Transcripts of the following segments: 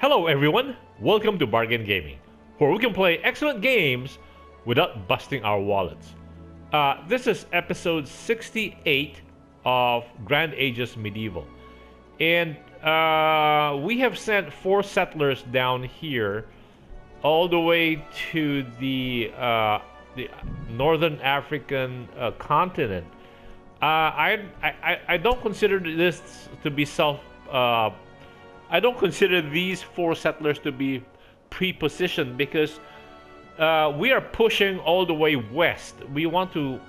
Hello everyone, welcome to Bargain Gaming, where we can play excellent games without busting our wallets. This is episode 68 of Grand Ages Medieval. And we have sent 4 settlers down here all the way to the Northern African continent. I don't consider this to be I don't consider these 4 settlers to be pre-positioned because we are pushing all the way west. We want to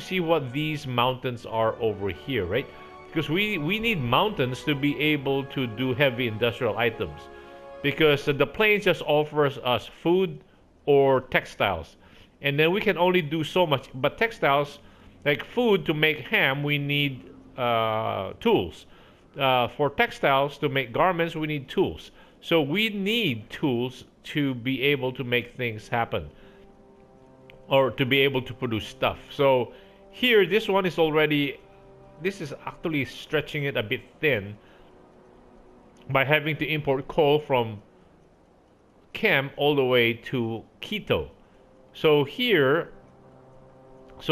see what these mountains are over here, right? Because we need mountains to be able to do heavy industrial items. Because the plains just offers us food or textiles, and then we can only do so much. But textiles, like food, to make ham, we need tools. For textiles, to make garments, we need tools. So we need tools to be able to make things happen, or to be able to produce stuff. So here, this is actually stretching it a bit thin by having to import coal from Kem all the way to Quito. So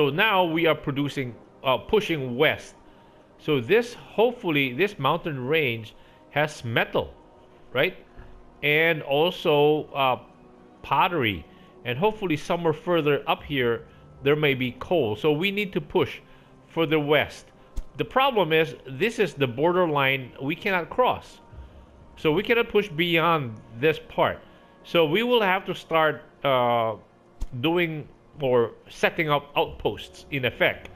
now we are pushing west. So hopefully this mountain range has metal, right? And also pottery. And hopefully somewhere further up here, there may be coal. So we need to push further west. The problem is, this is the borderline we cannot cross. So we cannot push beyond this part. So we will have to start doing or setting up outposts, in effect,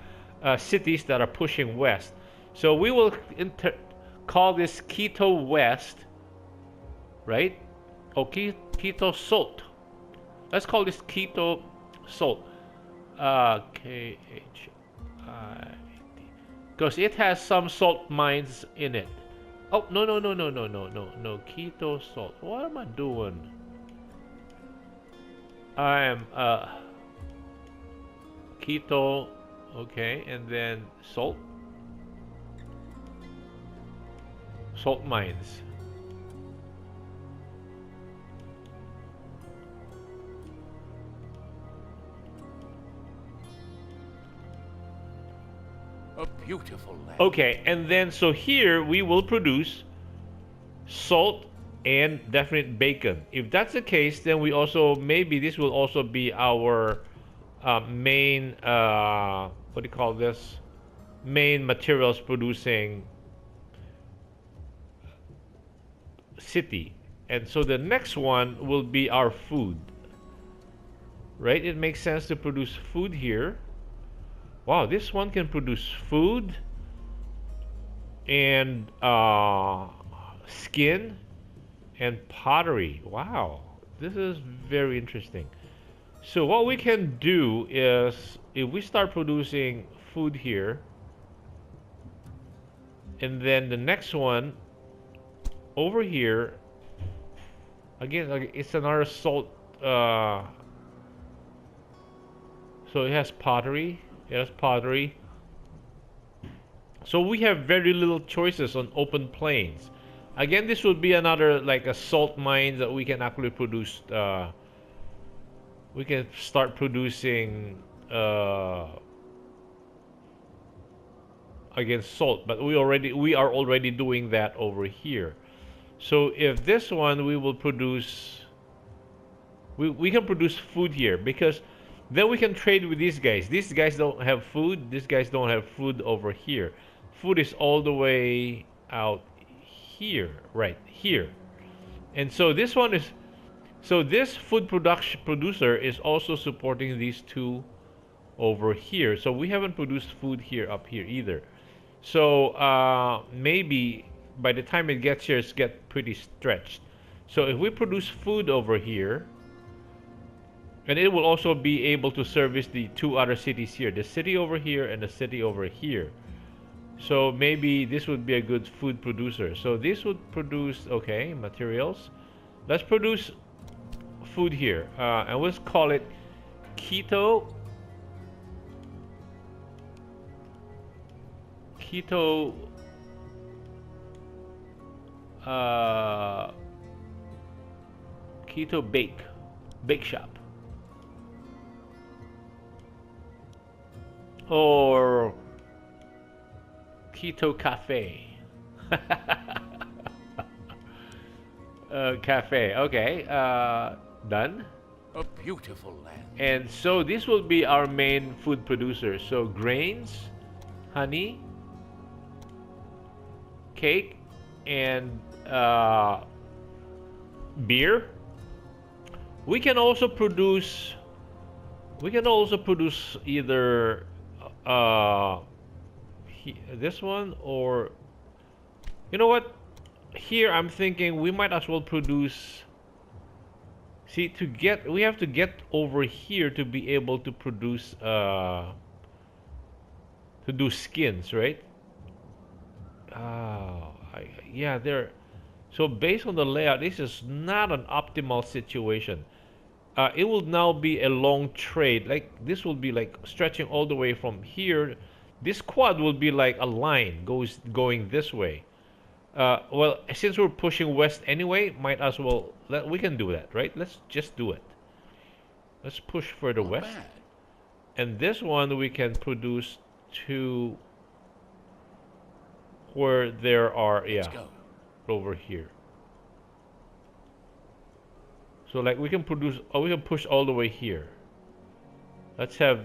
cities that are pushing west. So we will call this Quito West, right? Oh, Quito Salt. Let's call this Quito Salt. K-H-I-T. Because it has some salt mines in it. Oh, no. Quito Salt. What am I doing? I am, Quito, okay, and then salt. Salt mines. A beautiful land. Okay, and then so here we will produce salt and definite bacon. If that's the case, then maybe this will also be our main what do you call this? Main materials producing city. And so the next one will be our food, right? It makes sense to produce food here. Wow, this one can produce food and skin and pottery. Wow, this is very interesting. So what we can do is, if we start producing food here, and then the next one over here, again, it's another salt. So it has pottery. So we have very little choices on open plains. Again, this would be another, like a salt mine that we can actually produce. We can start producing again salt, but we are already doing that over here. So if this one, we will produce, we can produce food here, because then we can trade with these guys. These guys don't have food. These guys don't have food over here. Food is all the way out here, right here. And so this one is, so this food producer is also supporting these 2 over here. So we haven't produced food here up here either. So maybe by the time it gets here, it's get pretty stretched. So if we produce food over here, and it will also be able to service the 2 other cities here, the city over here and the city over here. So maybe this would be a good food producer. So this would produce, okay, materials. Let's produce food here, and let's call it Quito Keto Bake Shop. Or Keto Cafe. Cafe. Okay. Done. A beautiful land. And so this will be our main food producer. So grains, honey, cake, and beer. We can also produce. We can also produce either this one, or you know what? Here I'm thinking we might as well produce. See, we have to get over here to be able to produce to do skins, right? Yeah, there. So based on the layout, this is not an optimal situation. It will now be a long trade. Like this will be like stretching all the way from here. This quad will be like a line going this way. Well, since we're pushing west anyway, might as well we can do that, right? Let's just do it. Let's push further Not west. bad. And this one we can produce to where there are Let's go. over here. So like we can produce, or we can push all the way here. Let's have.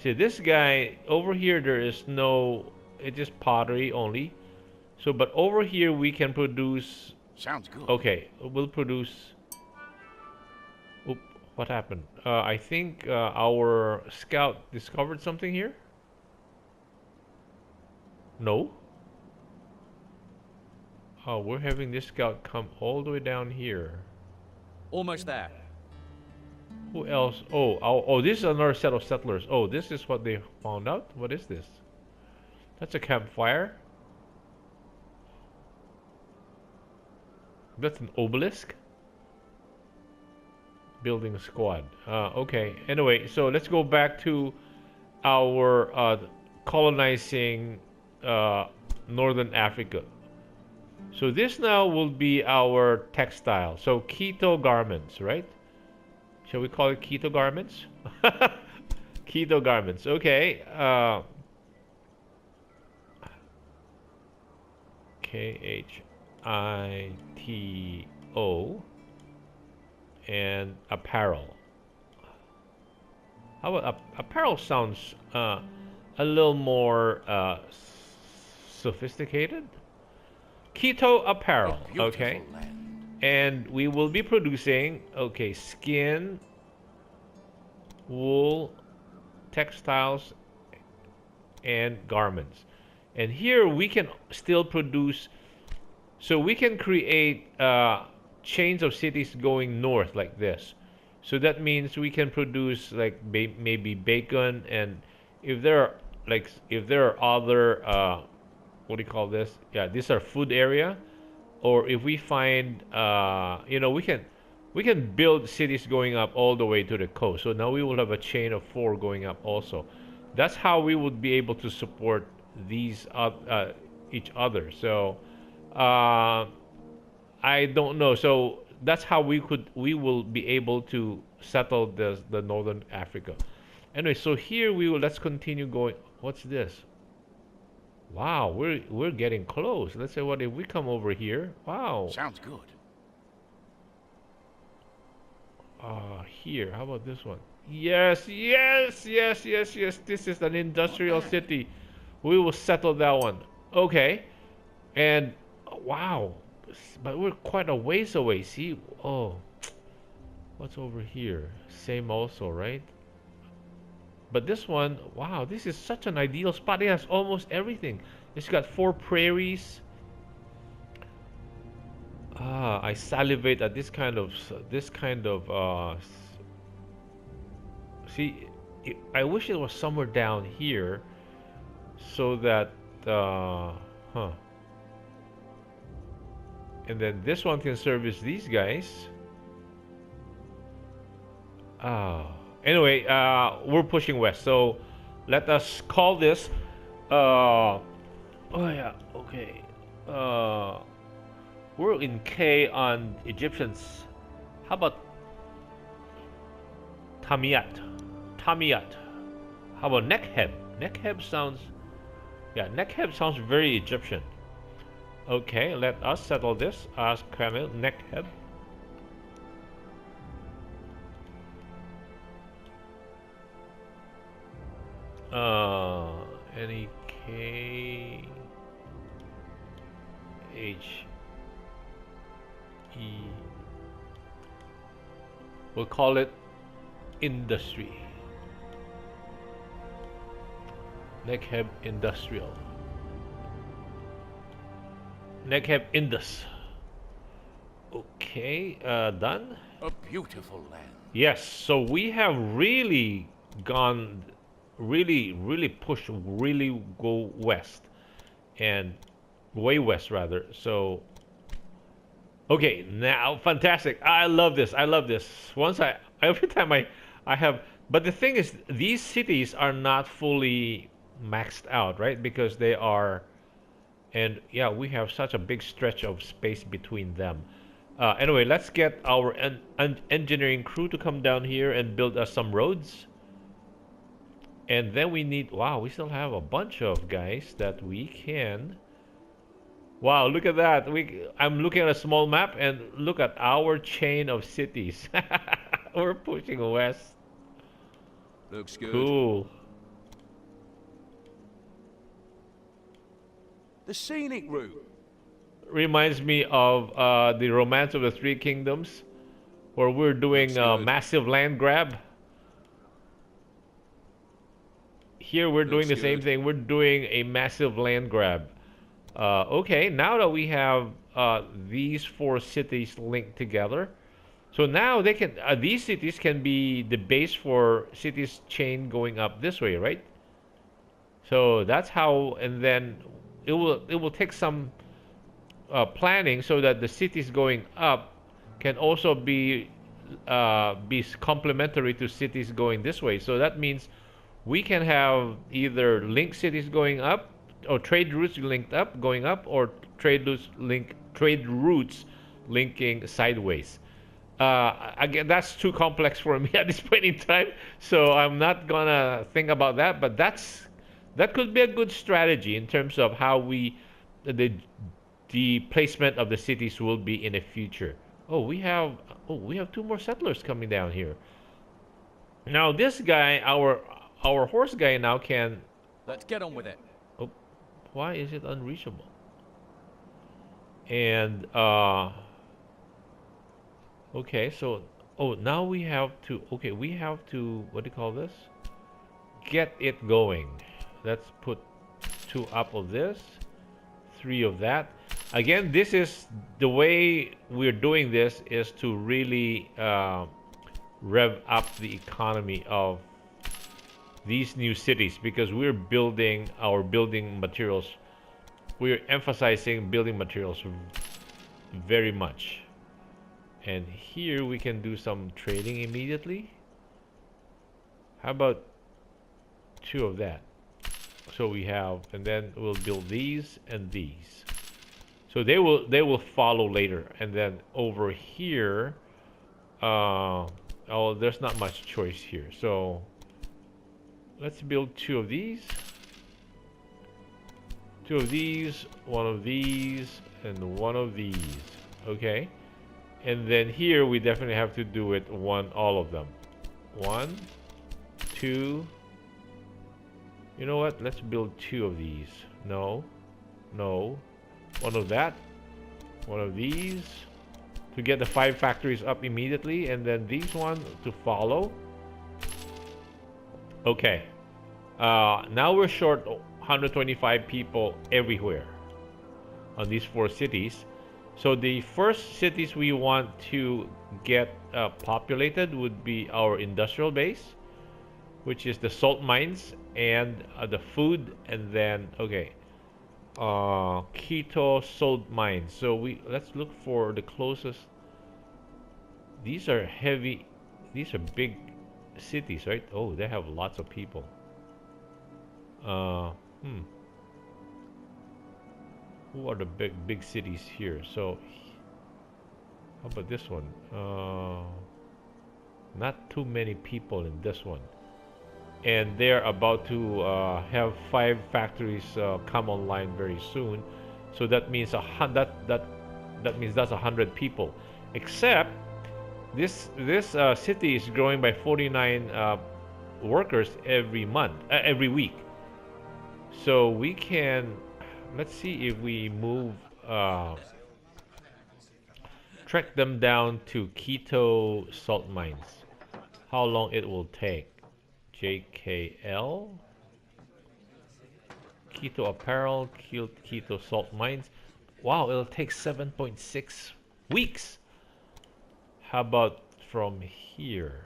See this guy over here. There is no. It is pottery only. So, but over here we can produce. Sounds good. Okay, we'll produce. Oop, what happened? I think our scout discovered something here. No. Oh, we're having this scout come all the way down here. Almost there. Who else? Oh, this is another set of settlers. Oh, this is what they found out? What is this? That's a campfire. That's an obelisk. Building a squad. Okay. Anyway, so let's go back to our colonizing Northern Africa. So this now will be our textile. So keto garments, right? Shall we call it keto garments? Keto garments. Okay. KHITO and apparel. How about apparel? Sounds a little more sophisticated. Keto apparel. A beautiful Okay. land. And we will be producing, okay, skin, wool, textiles, and garments. And here we can still produce, so we can create chains of cities going north like this. So that means we can produce like maybe bacon, and if there are other, what do you call this? Yeah, these are food area. Or if we find, we can build cities going up all the way to the coast. So now we will have a chain of 4 going up also. That's how we would be able to support these each other. So I don't know. So that's how we will be able to settle the Northern Africa. Anyway, so here let's continue going. What's this? Wow, we're getting close. Let's say, what if we come over here? Wow. Sounds good. Here. How about this one? Yes. This is an industrial city. We will settle that one. Okay. And wow, but we're quite a ways away. See? Oh, what's over here? Same also, right? But this one, wow, this is such an ideal spot. It has almost everything. It's got 4 prairies. I salivate at this kind of. See, I wish it was somewhere down here, so that And then this one can service these guys. Anyway, we're pushing west, so let us call this. Oh yeah, okay. We're in K on Egyptians. How about Tamiyat? Tamiyat. How about Nekheb? Nekheb sounds, yeah, Nekheb sounds very Egyptian. Okay, let us settle this. Ask Kamil, Nekheb. N-E-K H-E. We'll call it industry. Nekheb Industrial. Nekheb Indus. Okay, done. A beautiful land. Yes, so we have really gone, really pushed, really go west, and way west rather. So, okay, now fantastic. I love this. I love this. Every time I have, but the thing is, these cities are not fully maxed out, right? Because they are, and yeah, we have such a big stretch of space between them. Anyway, let's get our engineering crew to come down here and build us some roads. And then we need, wow, we still have a bunch of guys that we can. Wow, look at that. I'm looking at a small map and look at our chain of cities. We're pushing west. Looks good. Cool. The scenic route. Reminds me of the Romance of the Three Kingdoms, where we're doing a massive land grab. Here we're doing the same thing. We're doing a massive land grab. Okay, now that we have these four cities linked together, so now they can these cities can be the base for cities chain going up this way, right? So that's how, and then it will take some planning so that the cities going up can also be complementary to cities going this way. So that means we can have either link cities going up, or trade routes linked up going up, or trade routes linking sideways. Again, that's too complex for me at this point in time, so I'm not gonna think about that. But that could be a good strategy in terms of how the placement of the cities will be in the future. We have two more settlers coming down here. Now this guy, our horse guy now can. Let's get on with it. Oh, why is it unreachable? And okay, so now we have to. Okay, we have to. What do you call this? Get it going. Let's put 2 up of this, 3 of that. Again, this is the way we're doing this, is to really rev up the economy of these new cities, because we're building our building materials. We're emphasizing building materials very much. And here we can do some trading immediately. How about 2 of that? So we have, and then we'll build these and these. So they will follow later. And then over here, there's not much choice here. So let's build 2 of these. 2 of these, 1 of these, and 1 of these. Okay. And then here we definitely have to do it all of them. 1, 2. You know what? Let's build 2 of these. No. 1 of that. 1 of these. To get the 5 factories up immediately. And then these one to follow. Okay. Now we're short 125 people everywhere on these 4 cities. So the first cities we want to get populated would be our industrial base, which is the salt mines and the food, and then Quito salt mines. So let's look for the closest. These are big cities, right? Oh, they have lots of people. Who are the big cities here? So, how about this one? Not too many people in this one, and they're about to have 5 factories come online very soon. So that means that means that's 100 people. Except this city is growing by 49 workers every week. So we can, let's see if we move, track them down to Keto salt mines. How long it will take? JKL, Keto apparel, Keto salt mines. Wow, it'll take 7.6 weeks. How about from here?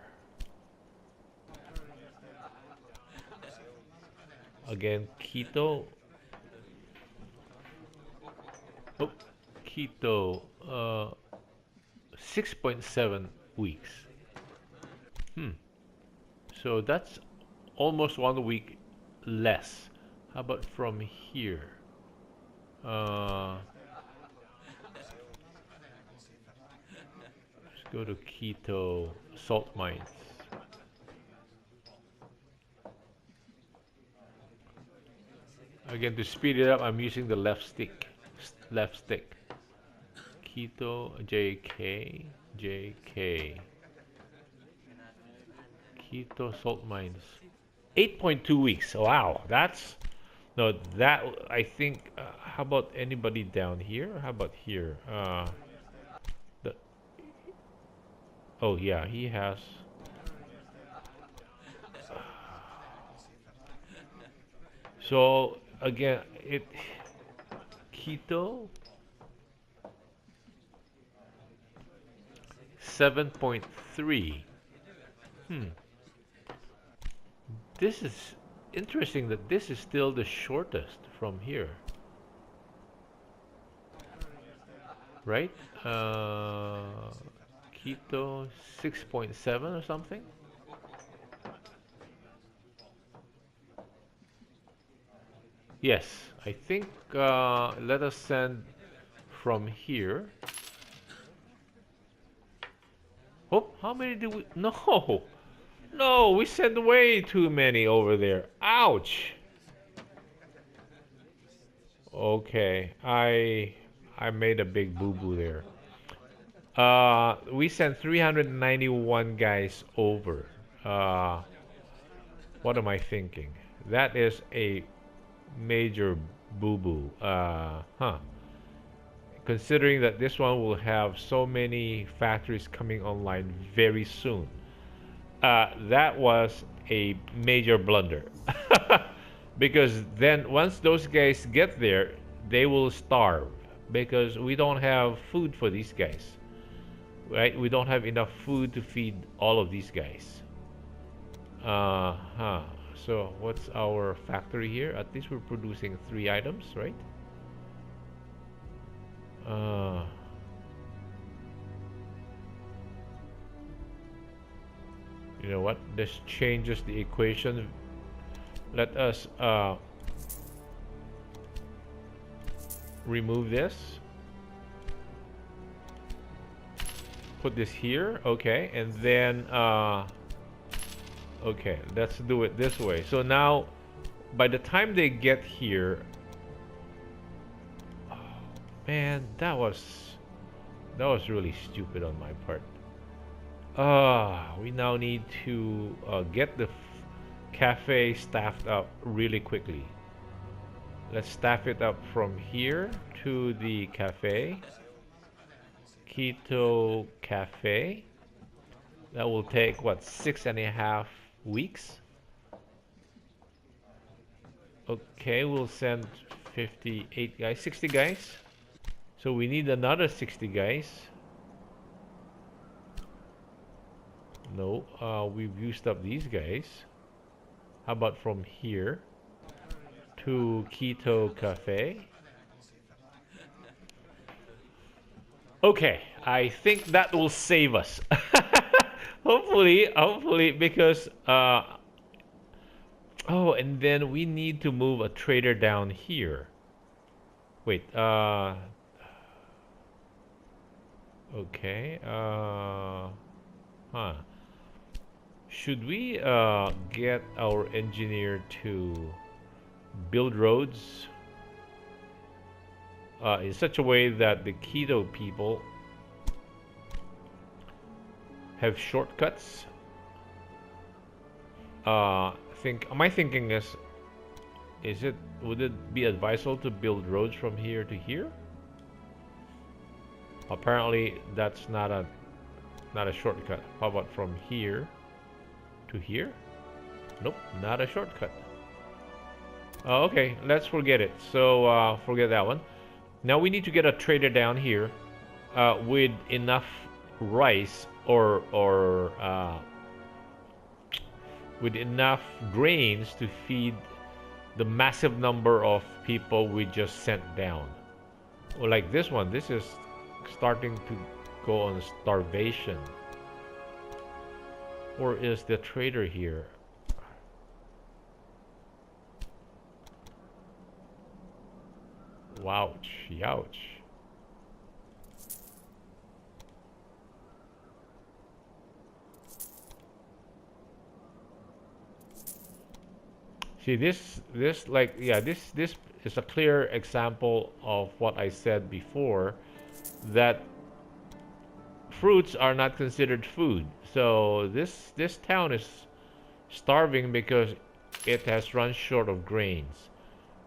Again, Keto. Oh, Keto. 6.7 weeks. So that's almost 1 week less. How about from here? Let's go to Keto salt mines. Again, to speed it up, I'm using the left stick. Left stick. Keto JK. Keto salt mines. 8.2 weeks. Wow, that's no that I think. How about anybody down here? How about here? The oh yeah, he has. So again, it Keto 7.3. This is interesting that this is still the shortest from here, right? Keto 6.7 or something. Yes, I think let us send from here. Oh, how many do we? No, no, we sent way too many over there. Ouch. Okay, I made a big boo-boo there. We sent 391 guys over. What am I thinking? That is a major boo-boo. Considering that this one will have so many factories coming online very soon. That was a major blunder. Because then once those guys get there, they will starve because we don't have food for these guys. Right? We don't have enough food to feed all of these guys. So what's our factory here? At least we're producing 3 items, right? You know what? This changes the equation. Let us remove this. Put this here, okay, and then okay, let's do it this way. So now, by the time they get here, oh, man, that was really stupid on my part. We now need to get the cafe staffed up really quickly. Let's staff it up from here to the cafe. Keto cafe. That will take what, 6.5 weeks? Okay, we'll send 58 guys, 60 guys. So we need another 60 guys. No, we've used up these guys. How about from here to Keto Cafe? Okay, I think that will save us. Hopefully, because oh, and then we need to move a trader down here. Wait, okay, huh. Should we get our engineer to build roads in such a way that the keto people have shortcuts? My thinking is it would it be advisable to build roads from here to here? Apparently that's not a shortcut. How about from here to here? Nope, not a shortcut. Okay, let's forget it. So forget that one. Now we need to get a trader down here with enough rice or with enough grains to feed the massive number of people we just sent down. Or like this one, this is starting to go on starvation. Or is the trader here? Wouch, youch. See this like yeah this is a clear example of what I said before, that fruits are not considered food. So this town is starving because it has run short of grains.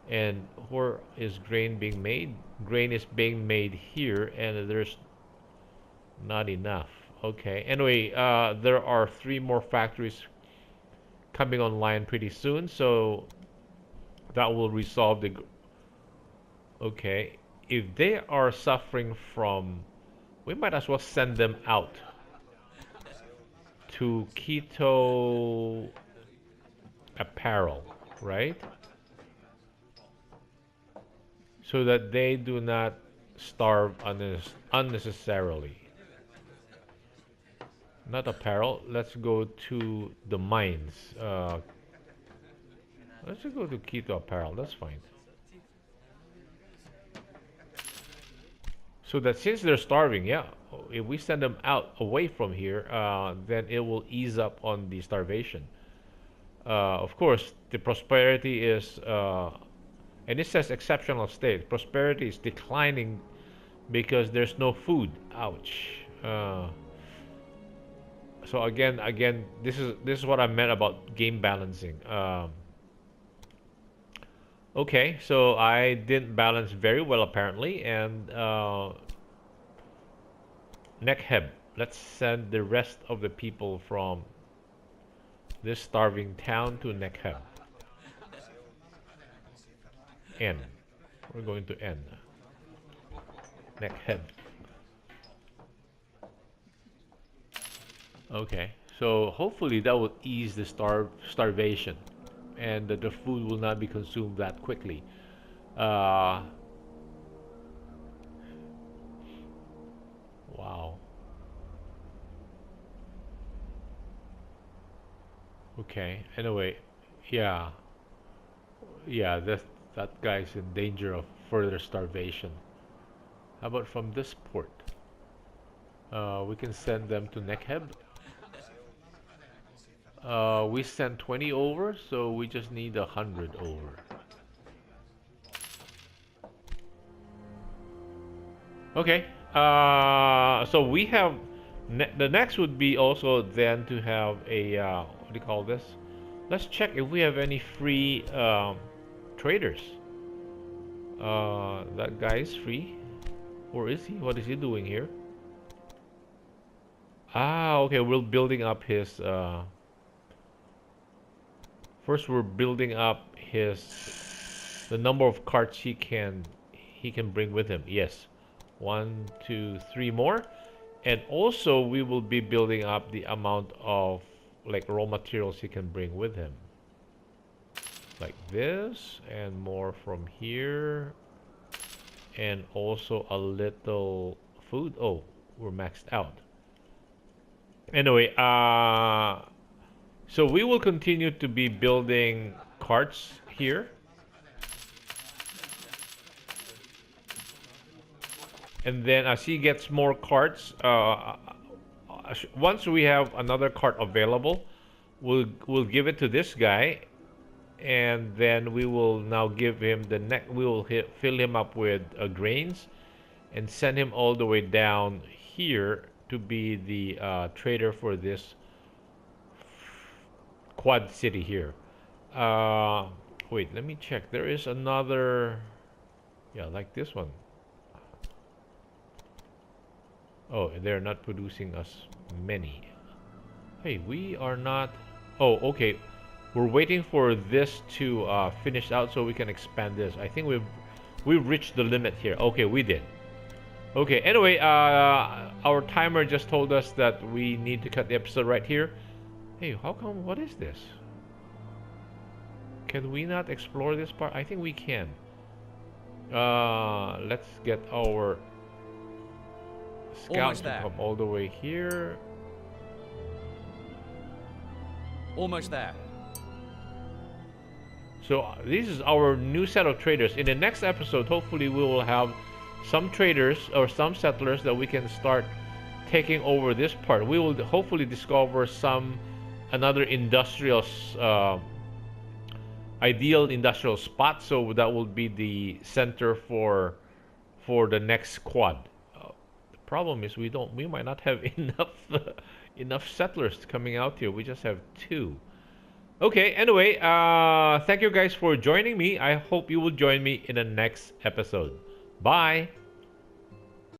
And where is grain being made? Grain is being made here, and there's not enough. Okay. Anyway, there are 3 more factories coming online pretty soon, so that will resolve the. Okay. If they are suffering from, we might as well send them out to keto apparel, right? So that they do not starve unnecessarily. Not apparel. Let's go to the mines. Let's just go to keto apparel. That's fine. So that since they're starving, yeah, if we send them out away from here, then it will ease up on the starvation. Of course, the prosperity is and it says exceptional state. Prosperity is declining because there's no food. Ouch. So again, this is what I meant about game balancing. Okay, so I didn't balance very well apparently, and Nekheb. Let's send the rest of the people from this starving town to Nekheb. N. We're going to N. Nekheb. Okay, so hopefully that will ease the starvation, and that the food will not be consumed that quickly. Wow. Okay. Anyway, yeah, that guy's in danger of further starvation. How about from this port? We can send them to Nekheb. We sent 20 over, so we just need 100 over. Okay. So we have the next would be also then to have a what do you call this? Let's check if we have any free traders. That guy is free, or is he? What is he doing here? Ah, okay. We're building up his. First, we're building up the number of carts he can bring with him. Yes, 1, 2, 3 more, and also we will be building up the amount of like raw materials he can bring with him, like this, and more from here, and also a little food. Oh, we're maxed out. Anyway, so we will continue to be building carts here. and then as he gets more carts, once we have another cart available, we'll give it to this guy, and then we will now give him the next. We will fill him up with grains, and send him all the way down here to be the trader for this quad city here. Wait, let me check. There is another. Yeah, like this one. Oh, they're not producing us many. Hey, we are not. Oh, okay. We're waiting for this to finish out so we can expand this. I think we've reached the limit here. Okay, we did. Okay. Anyway, our timer just told us that we need to cut the episode right here. Hey, how come? What is this? Can we not explore this part? I think we can. Let's get our scout to come all the way here. Almost there. So this is our new set of traders. In the next episode, hopefully we will have some traders or some settlers that we can start taking over this part. We will hopefully discover another industrial ideal industrial spot, so that will be the center for the next quad. The problem is we might not have enough settlers coming out here. We just have 2. Okay, anyway, thank you guys for joining me. I hope you will join me in the next episode. Bye.